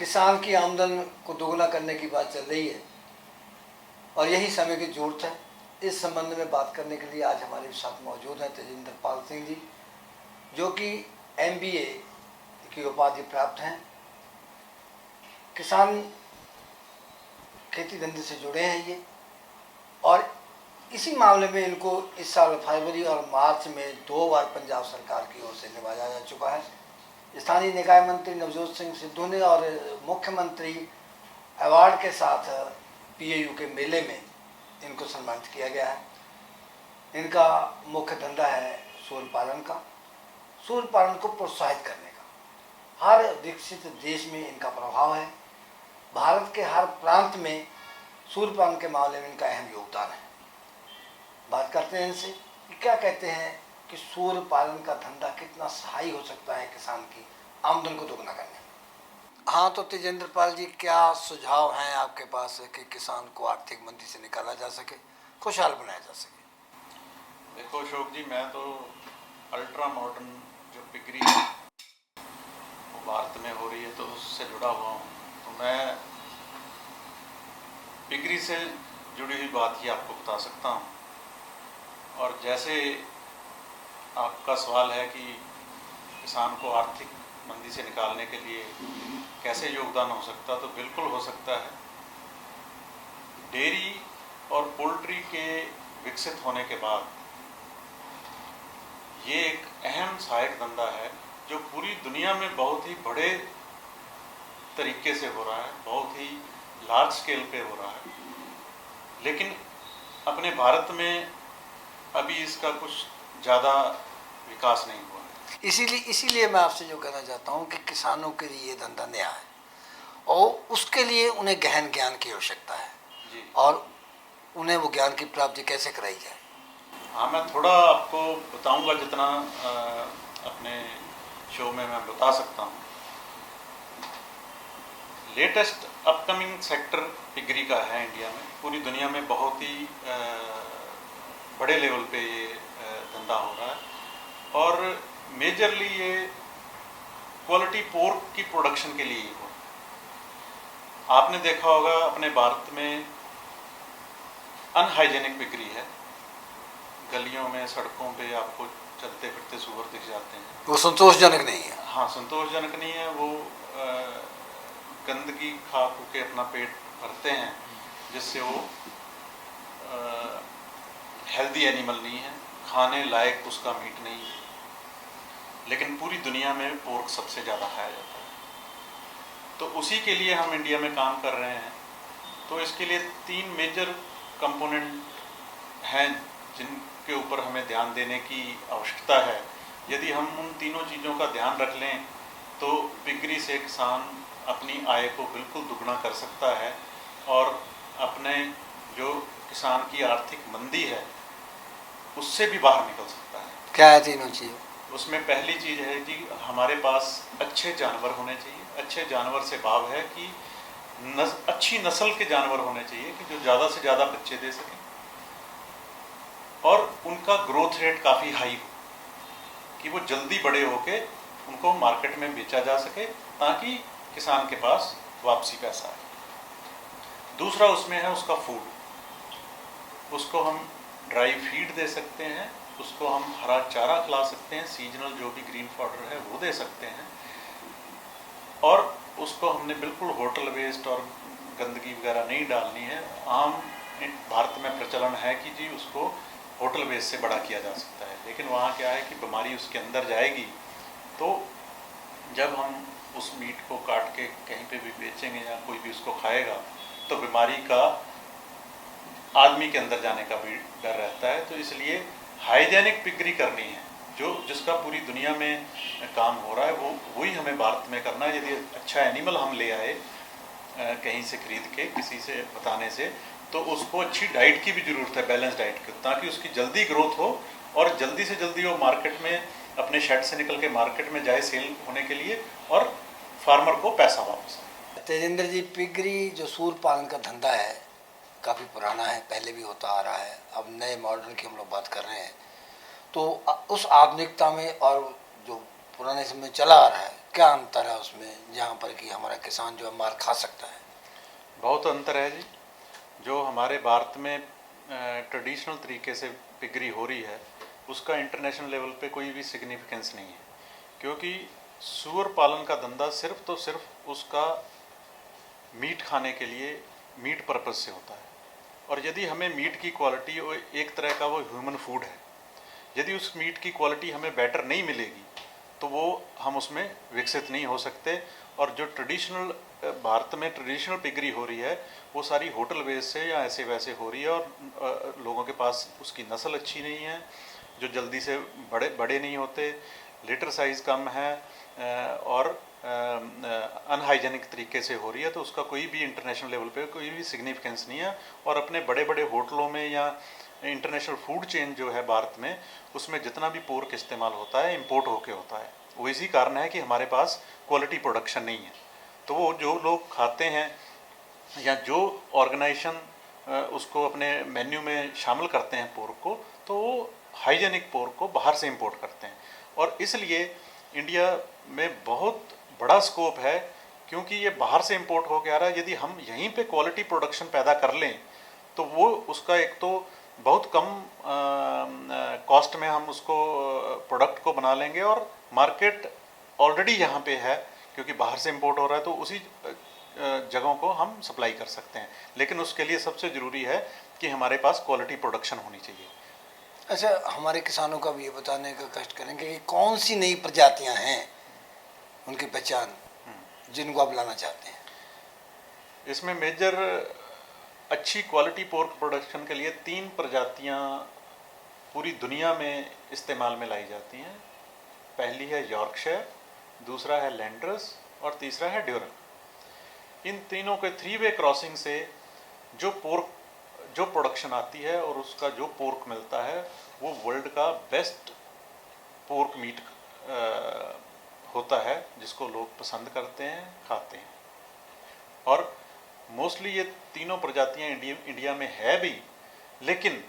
किसान की आमदन को दोगुना करने की बात चल रही है और यही समय की जरूरत है। इस संबंध में बात करने के लिए आज हमारे साथ मौजूद हैं तेजिंदर पाल सिंह जी, जो कि MBA की उपाधि प्राप्त हैं। किसान खेती धंधे से जुड़े हैं ये, और इसी मामले में इनको इस साल फरवरी और मार्च में 2 बार पंजाब सरकार की ओर से नवाजा जा चुका है। स्थानीय निकाय मंत्री नवजोत सिंह सिद्धू ने और मुख्यमंत्री अवार्ड के साथ PAU के मेले में इनको सम्मानित किया गया है। इनका मुख्य धंधा है सूर पालन का। सूर पालन को प्रोत्साहित करने का हर विकसित देश में इनका प्रभाव है। भारत के हर प्रांत में सूर पालन के मामले में इनका अहम योगदान है। बात करते हैं इनसे कि क्या कहते हैं कि सूर पालन का धंधा कितना सहायक हो सकता है किसान की आमदन को दोगुना करने में। हाँ, तो तेजिंदर पाल जी, क्या सुझाव हैं आपके पास कि किसान को आर्थिक मंदी से निकाला जा सके, खुशहाल बनाया जा सके? देखो अशोक जी, मैं तो अल्ट्रा मॉडर्न जो पिगरी है वो भारत में हो रही है तो उससे जुड़ा हुआ हूँ। तो मैं पिगरी से जुड़ी हुई बात ही आपको बता सकता हूँ। और जैसे आपका सवाल है कि किसान को आर्थिक मंदी से निकालने के लिए कैसे योगदान हो सकता, तो बिल्कुल हो सकता है। डेयरी और पोल्ट्री के विकसित होने के बाद ये एक अहम सहायक धंधा है जो पूरी दुनिया में बहुत ही बड़े तरीके से हो रहा है, बहुत ही लार्ज स्केल पे हो रहा है। लेकिन अपने भारत में अभी इसका कुछ ज़्यादा विकास नहीं हुआ है। इसीलिए मैं आपसे जो कहना चाहता हूँ कि किसानों के लिए ये धंधा नया है और उसके लिए उन्हें गहन ज्ञान की आवश्यकता है जी। और उन्हें वो ज्ञान की प्राप्ति कैसे कराई जाए। हाँ, मैं थोड़ा आपको बताऊंगा जितना अपने शो में मैं बता सकता हूँ। लेटेस्ट अपकमिंग सेक्टर पिगरी का है इंडिया में। पूरी दुनिया में बहुत ही बड़े लेवल पे ये धंधा हो रहा है और मेजरली ये क्वालिटी पोर्क की प्रोडक्शन के लिए ही हो। आपने देखा होगा अपने भारत में अनहाइजेनिक पिगरी है। गलियों में, सड़कों पे आपको चलते फिरते सूअर दिख जाते हैं। वो संतोषजनक नहीं है। हाँ, संतोषजनक नहीं है। वो गंदगी खा खू के अपना पेट भरते हैं, जिससे वो हेल्दी एनिमल नहीं है, खाने लायक उसका मीट नहीं है। लेकिन पूरी दुनिया में पोर्क सबसे ज़्यादा खाया जाता है। तो उसी के लिए हम इंडिया में काम कर रहे हैं। तो इसके लिए 3 मेजर कंपोनेंट हैं जिनके ऊपर हमें ध्यान देने की आवश्यकता है। यदि हम उन तीनों चीज़ों का ध्यान रख लें तो पिगरी से किसान अपनी आय को बिल्कुल दुगना कर सकता है और अपने जो किसान की आर्थिक मंदी है उससे भी बाहर निकल सकता है। क्या है तीनों चीज़? उसमें पहली चीज़ है कि हमारे पास अच्छे जानवर होने चाहिए। अच्छे जानवर से भाव है कि अच्छी नस्ल के जानवर होने चाहिए कि जो ज़्यादा से ज़्यादा बच्चे दे सकें और उनका ग्रोथ रेट काफ़ी हाई हो कि वो जल्दी बड़े होके उनको मार्केट में बेचा जा सके ताकि किसान के पास वापसी पैसा आए। दूसरा उसमें है उसका फूड। उसको हम ड्राई फीड दे सकते हैं, उसको हम हरा चारा खिला सकते हैं, सीजनल जो भी ग्रीन फॉडर है वो दे सकते हैं। और उसको हमने बिल्कुल होटल वेस्ट और गंदगी वगैरह नहीं डालनी है। आम भारत में प्रचलन है कि जी उसको होटल वेस्ट से बड़ा किया जा सकता है। लेकिन वहाँ क्या है कि बीमारी उसके अंदर जाएगी। तो जब हम उस मीट को काट के कहीं पे भी बेचेंगे या कोई भी उसको खाएगा तो बीमारी का आदमी के अंदर जाने का भी डर रहता है। तो इसलिए हाइजेनिक पिगरी करनी है, जो जिसका पूरी दुनिया में काम हो रहा है वो वही हमें भारत में करना है। यदि अच्छा एनिमल हम ले आए कहीं से खरीद के, किसी से बताने से, तो उसको अच्छी डाइट की भी ज़रूरत है, बैलेंस डाइट की, ताकि उसकी जल्दी ग्रोथ हो और जल्दी से जल्दी वो मार्केट में अपने शेड से निकल के मार्केट में जाए सेल होने के लिए और फार्मर को पैसा वापस आए। तेजिंदर जी, पिगरी जो सूर पालन का धंधा है काफ़ी पुराना है, पहले भी होता आ रहा है। अब नए मॉडर्न की हम लोग बात कर रहे हैं, तो उस आधुनिकता में और जो पुराने समय चला आ रहा है क्या अंतर है उसमें जहाँ पर कि हमारा किसान जो है मार खा सकता है? बहुत अंतर है जी। जो हमारे भारत में ट्रेडिशनल तरीके से पिगरी हो रही है उसका इंटरनेशनल लेवल पे कोई भी सिग्निफिकेंस नहीं है, क्योंकि सूअर पालन का धंधा सिर्फ तो सिर्फ उसका मीट खाने के लिए, मीट पर्पज़ से होता है। और यदि हमें मीट की क्वालिटी, एक तरह का वो ह्यूमन फूड है, यदि उस मीट की क्वालिटी हमें बेटर नहीं मिलेगी तो वो हम उसमें विकसित नहीं हो सकते। और जो ट्रेडिशनल भारत में ट्रेडिशनल पिगरी हो रही है वो सारी होटल बेस से या ऐसे वैसे हो रही है, और लोगों के पास उसकी नस्ल अच्छी नहीं है, जो जल्दी से बड़े बड़े नहीं होते, लीटर साइज़ कम है, और अनहाइजेनिक तरीके से हो रही है, तो उसका कोई भी इंटरनेशनल लेवल पे कोई भी सिग्निफिकेंस नहीं है। और अपने बड़े बड़े होटलों में या इंटरनेशनल फूड चेन जो है भारत में, उसमें जितना भी पोर्क इस्तेमाल होता है इम्पोर्ट होके होता है। वो इसी कारण है कि हमारे पास क्वालिटी प्रोडक्शन नहीं है। तो वो जो लोग खाते हैं या जो ऑर्गेनाइजेशन उसको अपने मेन्यू में शामिल करते हैं पोर्क को, तो वो हाइजेनिक पोर्क को बाहर से इंपोर्ट करते हैं। और इसलिए इंडिया में बहुत बड़ा स्कोप है, क्योंकि ये बाहर से इंपोर्ट हो के आ रहा है। यदि हम यहीं पे क्वालिटी प्रोडक्शन पैदा कर लें तो वो उसका एक तो बहुत कम कॉस्ट में हम उसको प्रोडक्ट को बना लेंगे, और मार्केट ऑलरेडी यहाँ पे है क्योंकि बाहर से इंपोर्ट हो रहा है, तो उसी जगहों को हम सप्लाई कर सकते हैं। लेकिन उसके लिए सबसे ज़रूरी है कि हमारे पास क्वालिटी प्रोडक्शन होनी चाहिए। अच्छा, हमारे किसानों का भी ये बताने का कष्ट करेंगे कि कौन सी नई प्रजातियां हैं, उनकी पहचान जिनको आप लाना चाहते हैं? इसमें मेजर अच्छी क्वालिटी पोर्क प्रोडक्शन के लिए 3 प्रजातियां पूरी दुनिया में इस्तेमाल में लाई जाती हैं। पहली है यॉर्कशायर, दूसरा है लैंडर्स और तीसरा है ड्यूरन। इन तीनों के 3-वे क्रॉसिंग से जो प्रोडक्शन आती है और उसका जो पोर्क मिलता है वो वर्ल्ड का बेस्ट पोर्क मीट होता है, जिसको लोग पसंद करते हैं, खाते हैं। और मोस्टली ये तीनों प्रजातियां इंडिया में है भी, लेकिन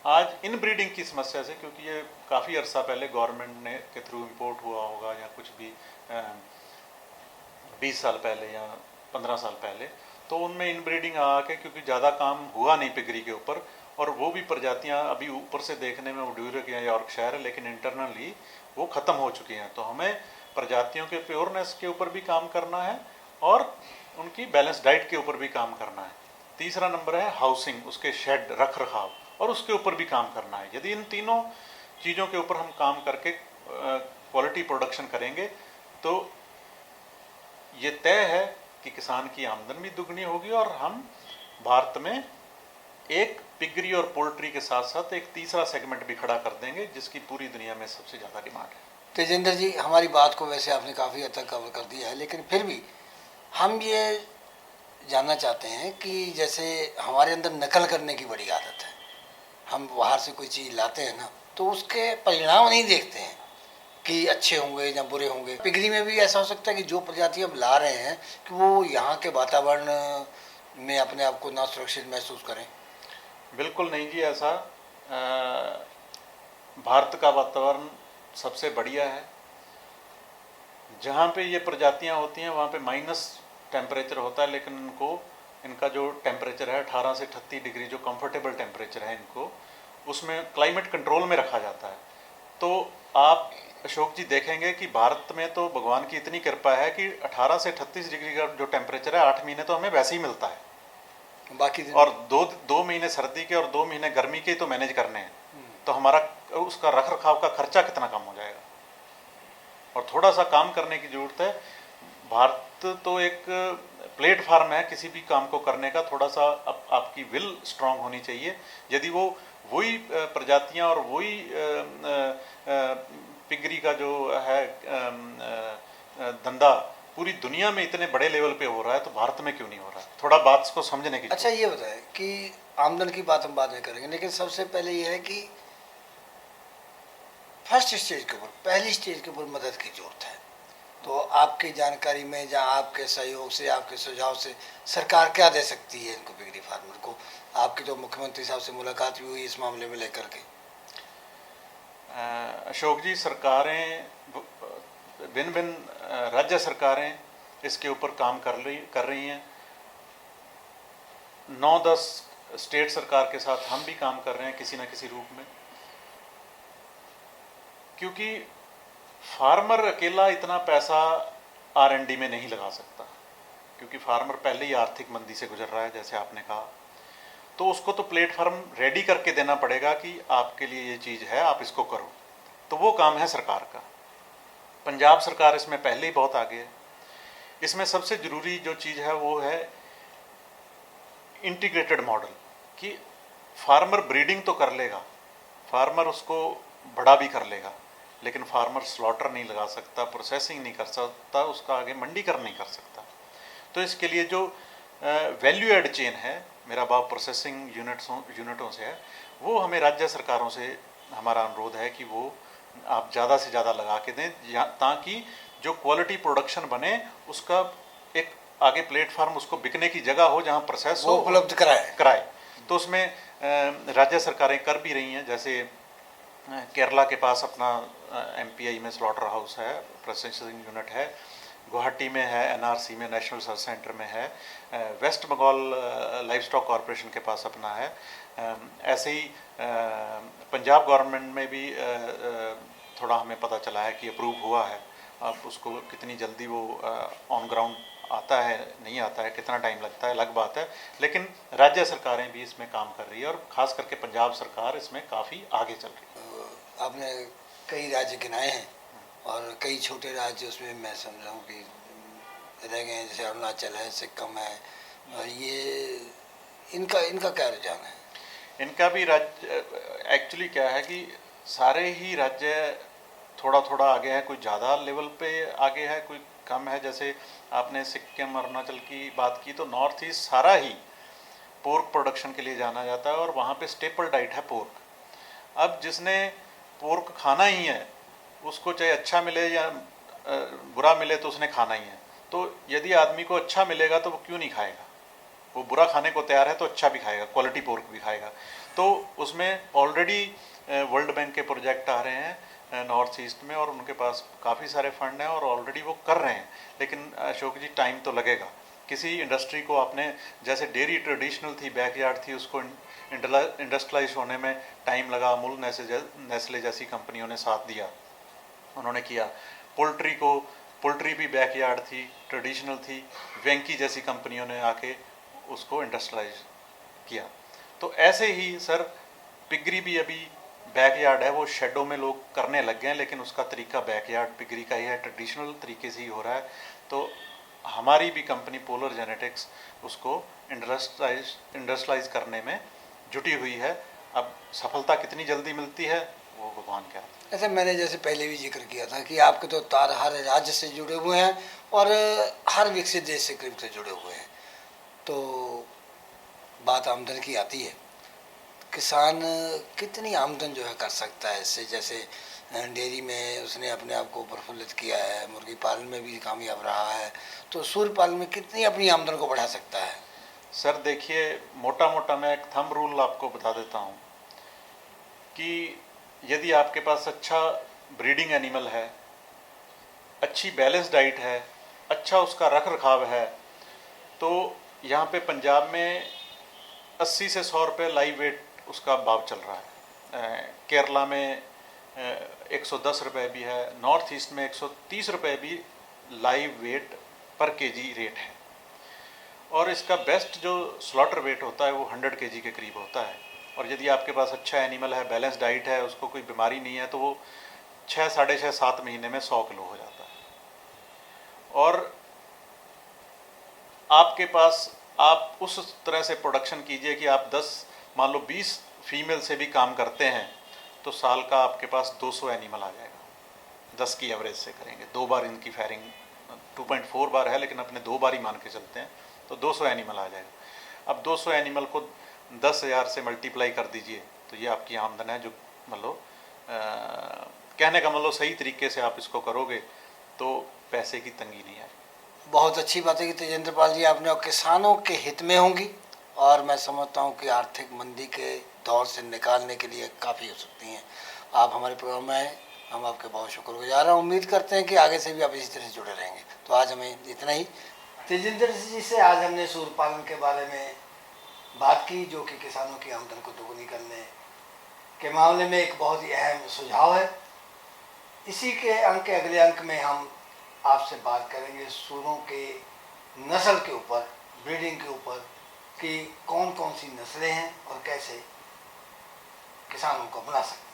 आज इन ब्रीडिंग की समस्या से, क्योंकि ये काफ़ी अरसा पहले गवर्नमेंट ने के थ्रू इंपोर्ट हुआ होगा, या कुछ भी 20 साल पहले या 15 साल पहले, तो उनमें इन ब्रीडिंग आके क्योंकि ज़्यादा काम हुआ नहीं पिगरी के ऊपर, और वो भी प्रजातियां अभी ऊपर से देखने में वो ड्यूरक या यॉर्कशायर है, लेकिन इंटरनली वो ख़त्म हो चुकी हैं। तो हमें प्रजातियों के प्योरनेस के ऊपर भी काम करना है और उनकी बैलेंस डाइट के ऊपर भी काम करना है। तीसरा नंबर है हाउसिंग, उसके शेड, रख रखाव, और उसके ऊपर भी काम करना है। यदि इन तीनों चीज़ों के ऊपर हम काम करके क्वालिटी प्रोडक्शन करेंगे तो ये तय है कि किसान की आमदन भी दुगनी होगी, और हम भारत में एक पिगरी और पोल्ट्री के साथ साथ एक तीसरा सेगमेंट भी खड़ा कर देंगे, जिसकी पूरी दुनिया में सबसे ज़्यादा डिमांड है। तेजेंद्र जी, हमारी बात को वैसे आपने काफ़ी हद तक कवर कर दिया है, लेकिन फिर भी हम ये जानना चाहते हैं कि जैसे हमारे अंदर नकल करने की बड़ी आदत है। हम बाहर से कोई चीज़ लाते हैं ना, तो उसके परिणाम नहीं देखते हैं कि अच्छे होंगे या बुरे होंगे। पिगरी में भी ऐसा हो सकता है कि जो प्रजाति हम ला रहे हैं कि वो यहाँ के वातावरण में अपने आप को ना सुरक्षित महसूस करें। बिल्कुल नहीं जी, ऐसा भारत का वातावरण सबसे बढ़िया है। जहाँ पे ये प्रजातियाँ होती हैं वहाँ पे माइनस टेम्परेचर होता है, लेकिन इनका जो टेम्परेचर है 18 से 38 डिग्री, जो कंफर्टेबल टेम्परेचर है इनको, उसमें क्लाइमेट कंट्रोल में रखा जाता है। तो आप अशोक जी देखेंगे कि भारत में तो भगवान की इतनी कृपा है कि 18 से 38 डिग्री का जो टेम्परेचर है 8 महीने तो हमें वैसे ही मिलता है, बाकी और दो महीने सर्दी के और 2 महीने गर्मी के तो मैनेज करने हैं। तो हमारा उसका रख रखाव का खर्चा कितना कम हो जाएगा, और थोड़ा सा काम करने की ज़रूरत है। भारत तो एक प्लेटफार्म है किसी भी काम को करने का, थोड़ा सा आपकी विल स्ट्रांग होनी चाहिए। यदि वही प्रजातियां और वही पिगरी का जो है धंधा पूरी दुनिया में इतने बड़े लेवल पे हो रहा है, तो भारत में क्यों नहीं हो रहा है? थोड़ा बात को समझने की। अच्छा, ये बताएं कि आमदन की बात हम बाद में करेंगे, लेकिन सबसे पहले ये है कि फर्स्ट स्टेज के ऊपर, पहली स्टेज के ऊपर मदद की जरूरत है। तो आपकी जानकारी में, जहाँ आपके सहयोग से, आपके सुझाव से सरकार क्या दे सकती है इनको, पिगरी फार्मर को? आपकी तो मुख्यमंत्री साहब से मुलाकात भी हुई इस मामले में लेकर के। अशोक जी, सरकारें भिन्न भिन्न राज्य सरकारें इसके ऊपर काम कर रही हैं। 9-10 स्टेट सरकार के साथ हम भी काम कर रहे हैं किसी न किसी रूप में, क्योंकि फार्मर अकेला इतना पैसा R&D में नहीं लगा सकता, क्योंकि फार्मर पहले ही आर्थिक मंदी से गुजर रहा है जैसे आपने कहा। तो उसको तो प्लेटफॉर्म रेडी करके देना पड़ेगा कि आपके लिए ये चीज़ है, आप इसको करो। तो वो काम है सरकार का। पंजाब सरकार इसमें पहले ही बहुत आगे है। इसमें सबसे ज़रूरी जो चीज़ है वो है इंटीग्रेटेड मॉडल, कि फार्मर ब्रीडिंग तो कर लेगा, फार्मर उसको बड़ा भी कर लेगा, लेकिन फार्मर स्लॉटर नहीं लगा सकता, प्रोसेसिंग नहीं कर सकता, उसका आगे मंडीकरण नहीं कर सकता। तो इसके लिए जो वैल्यू एड चेन है, मेरा भाव प्रोसेसिंग यूनिटों से है, वो हमें राज्य सरकारों से हमारा अनुरोध है कि वो आप ज़्यादा से ज़्यादा लगा के दें, ताकि जो क्वालिटी प्रोडक्शन बने उसका एक आगे प्लेटफार्म, उसको बिकने की जगह हो जहाँ प्रोसेस हो, उपलब्ध कराए। तो उसमें राज्य सरकारें कर भी रही हैं। जैसे केरला के पास अपना MPI में स्लॉटर हाउस है, प्रोसेसिंग यूनिट है, गुवाहाटी में है, NRC में, नेशनल रिसर्च सेंटर में है, West Bengal livestock corporation के पास अपना है। ऐसे ही पंजाब गवर्नमेंट में भी थोड़ा हमें पता चला है कि अप्रूव हुआ है। अब उसको कितनी जल्दी वो ऑन ग्राउंड आता है, नहीं आता है, कितना टाइम लगता है, अलग बात है, लेकिन राज्य सरकारें भी इसमें काम कर रही है और ख़ास करके पंजाब सरकार इसमें काफ़ी आगे चल रही है। आपने कई राज्य गिनाए हैं और कई छोटे राज्य उसमें मैं समझ रहा हूँ कि रह गए हैं, जैसे अरुणाचल है, सिक्किम है, और ये इनका क्या रुझान है? इनका भी राज्य एक्चुअली क्या है कि सारे ही राज्य थोड़ा थोड़ा आगे है, कोई ज़्यादा लेवल पे आगे है, कोई कम है। जैसे आपने सिक्किम अरुणाचल की बात की, तो नॉर्थ ईस्ट सारा ही पोर्क प्रोडक्शन के लिए जाना जाता है और वहाँ पे स्टेपल डाइट है पोर्क। अब जिसने पोर्क खाना ही है, उसको चाहे अच्छा मिले या बुरा मिले, तो उसने खाना ही है। तो यदि आदमी को अच्छा मिलेगा तो वो क्यों नहीं खाएगा? वो बुरा खाने को तैयार है तो अच्छा भी खाएगा, क्वालिटी पोर्क भी खाएगा। तो उसमें ऑलरेडी वर्ल्ड बैंक के प्रोजेक्ट आ रहे हैं नॉर्थ ईस्ट में, और उनके पास काफ़ी सारे फंड हैं और ऑलरेडी वो कर रहे हैं। लेकिन अशोक जी, टाइम तो लगेगा। किसी इंडस्ट्री को आपने, जैसे डेयरी ट्रेडिशनल थी, बैकयार्ड थी, उसको इंडस्ट्रियलाइज होने में टाइम लगा। अमूल, नेस्ले जैसी कंपनियों ने साथ दिया, उन्होंने किया। पोल्ट्री भी बैकयार्ड थी, ट्रेडिशनल थी, वेंकी जैसी कंपनियों ने आके उसको इंडस्ट्रियलाइज किया। तो ऐसे ही सर पिगरी भी अभी बैकयार्ड है, वो शेडों में लोग करने लग गए हैं, लेकिन उसका तरीका बैकयार्ड पिगरी का ही है, ट्रेडिशनल तरीके से ही हो रहा है। तो हमारी भी कंपनी पोलर जेनेटिक्स उसको इंडस्ट्रियलाइज करने में जुटी हुई है। अब सफलता कितनी जल्दी मिलती है वो भगवान क्या। ऐसे मैंने जैसे पहले भी जिक्र किया था कि आपके तो तार हर राज्य से जुड़े हुए हैं और हर विकसित देश से करीब से जुड़े हुए हैं। तो बात आमदन की आती है, किसान कितनी आमदन जो है कर सकता है इससे? जैसे डेयरी में उसने अपने आप को प्रफुल्लित किया है, मुर्गी पालन में भी कामयाब रहा है, तो सूर्य पालन में कितनी अपनी आमदन को बढ़ा सकता है? सर देखिए, मोटा मोटा मैं एक थंब रूल आपको बता देता हूँ कि यदि आपके पास अच्छा ब्रीडिंग एनिमल है, अच्छी बैलेंस डाइट है, अच्छा उसका रख रखाव है, तो यहाँ पे पंजाब में 80 से 100 रुपये लाइव वेट उसका भाव चल रहा है। केरला में 110 रुपये भी है, नॉर्थ ईस्ट में 130 रुपये भी लाइव वेट पर केजी रेट है। और इसका बेस्ट जो स्लॉटर वेट होता है वो 100 केजी के करीब होता है। और यदि आपके पास अच्छा एनिमल है, बैलेंस डाइट है, उसको कोई बीमारी नहीं है, तो वो 6, 6.5, 7 महीने में 100 किलो हो जाता है। और आपके पास, आप उस तरह से प्रोडक्शन कीजिए कि आप 10, मान लो 20 फीमेल से भी काम करते हैं, तो साल का आपके पास 200 एनिमल आ जाएगा। 10 की एवरेज से करेंगे, 2 बार इनकी फायरिंग, 2.4 बार है लेकिन अपने 2 बार ही मान के चलते हैं, तो 200 एनिमल आ जाएगा। अब 200 एनिमल को 10,000 से मल्टीप्लाई कर दीजिए, तो ये आपकी आमदन है। जो मतलब कहने का मतलब सही तरीके से आप इसको करोगे तो पैसे की तंगी नहीं आएगी। बहुत अच्छी बात है कि तेजेंद्र पाल जी आपने, और किसानों के हित में होंगी, और मैं समझता हूँ कि आर्थिक मंदी के दौर से निकालने के लिए काफ़ी हो सकती हैं। आप हमारे प्रोग्राम में आए, हम आपके बहुत शुक्रगुजार हैं। उम्मीद करते हैं कि आगे से भी आप इसी तरह से जुड़े रहेंगे। तो आज हमें इतना ही। तेजिंदर जी से आज हमने सूर पालन के बारे में बात की, जो कि किसानों की आमदन को दोगुनी करने के मामले में एक बहुत ही अहम सुझाव है। इसी के अंक के अगले अंक में हम आपसे बात करेंगे सूरों के नस्ल के ऊपर, ब्रीडिंग के ऊपर, कि कौन कौन सी नस्लें हैं और कैसे किसानों को बना सकते हैं।